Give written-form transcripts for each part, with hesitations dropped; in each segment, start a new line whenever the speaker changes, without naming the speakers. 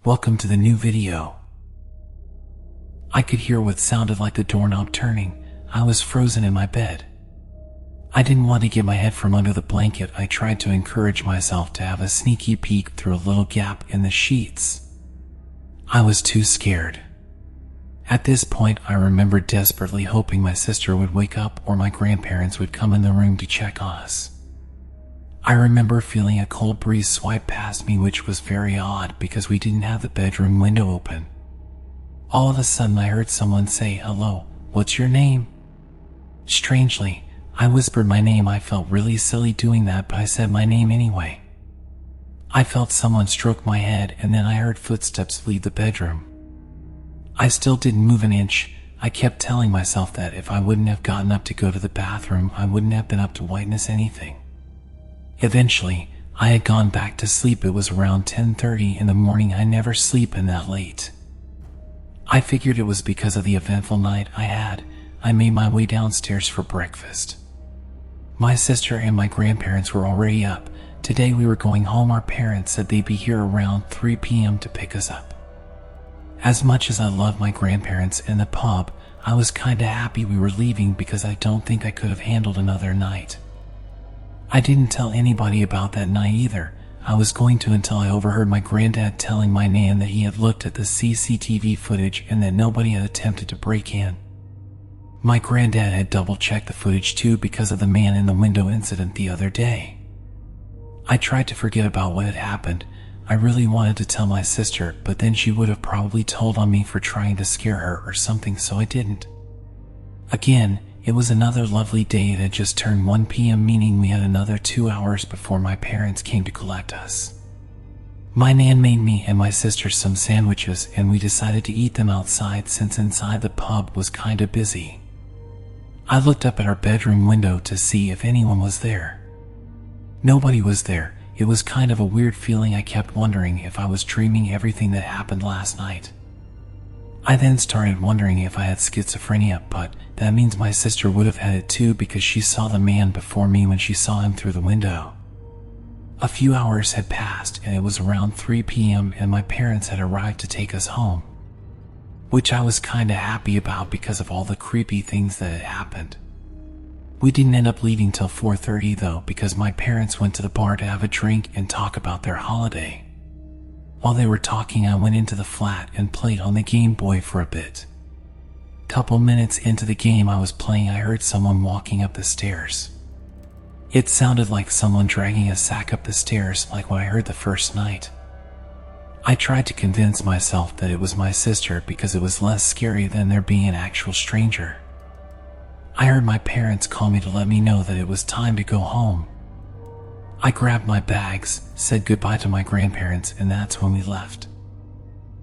Welcome to the new video. I could hear what sounded like the doorknob turning. I was frozen in my bed. I didn't want to get my head from under the blanket. I tried to encourage myself to have a sneaky peek through a little gap in the sheets. I was too scared. At this point, I remembered desperately hoping my sister would wake up or my grandparents would come in the room to check on us. I remember feeling a cold breeze swipe past me, which was very odd because we didn't have the bedroom window open. All of a sudden I heard someone say, "Hello, what's your name?" Strangely, I whispered my name. I felt really silly doing that, but I said my name anyway. I felt someone stroke my head, and then I heard footsteps leave the bedroom. I still didn't move an inch. I kept telling myself that if I wouldn't have gotten up to go to the bathroom, I wouldn't have been up to witness anything. Eventually, I had gone back to sleep. It was around 10:30 in the morning. I never sleep in that late. I figured it was because of the eventful night I had. I made my way downstairs for breakfast. My sister and my grandparents were already up. Today we were going home. Our parents said they'd be here around 3 p.m. to pick us up. As much as I love my grandparents and the pub, I was kinda happy we were leaving because I don't think I could have handled another night. I didn't tell anybody about that night either. I was going to until I overheard my granddad telling my nan that he had looked at the CCTV footage and that nobody had attempted to break in. My granddad had double-checked the footage too because of the man in the window incident the other day. I tried to forget about what had happened. I really wanted to tell my sister, but then she would have probably told on me for trying to scare her or something, so I didn't. Again, it was another lovely day. It had just turned 1 p.m., meaning we had another 2 hours before my parents came to collect us. My nan made me and my sister some sandwiches, and we decided to eat them outside since inside the pub was kinda busy. I looked up at our bedroom window to see if anyone was there. Nobody was there. It was kind of a weird feeling. I kept wondering if I was dreaming everything that happened last night. I then started wondering if I had schizophrenia, but that means my sister would have had it too because she saw the man before me when she saw him through the window. A few hours had passed and it was around 3 p.m. and my parents had arrived to take us home, which I was kinda happy about because of all the creepy things that had happened. We didn't end up leaving till 4:30 though, because my parents went to the bar to have a drink and talk about their holiday. While they were talking, I went into the flat and played on the Game Boy for a bit. Couple minutes into the game I was playing, I heard someone walking up the stairs. It sounded like someone dragging a sack up the stairs, like what I heard the first night. I tried to convince myself that it was my sister because it was less scary than there being an actual stranger. I heard my parents call me to let me know that it was time to go home. I grabbed my bags, said goodbye to my grandparents, and that's when we left.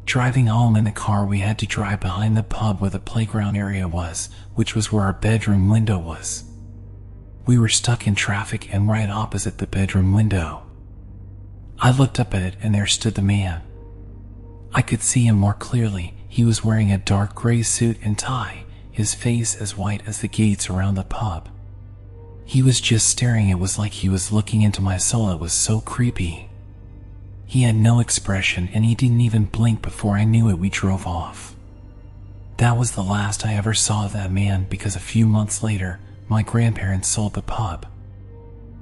Driving home in the car, we had to drive behind the pub where the playground area was, which was where our bedroom window was. We were stuck in traffic and right opposite the bedroom window. I looked up at it and there stood the man. I could see him more clearly. He was wearing a dark gray suit and tie, his face as white as the gates around the pub. He was just staring. It was like he was looking into my soul. It was so creepy. He had no expression and he didn't even blink. Before I knew it, we drove off. That was the last I ever saw of that man because a few months later, my grandparents sold the pub.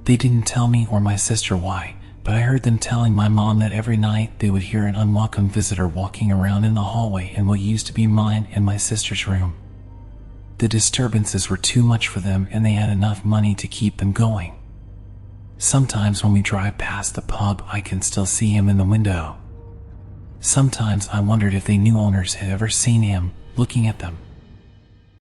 They didn't tell me or my sister why, but I heard them telling my mom that every night they would hear an unwelcome visitor walking around in the hallway in what used to be mine and my sister's room. The disturbances were too much for them and they had enough money to keep them going. Sometimes when we drive past the pub, I can still see him in the window. Sometimes I wondered if the new owners had ever seen him looking at them.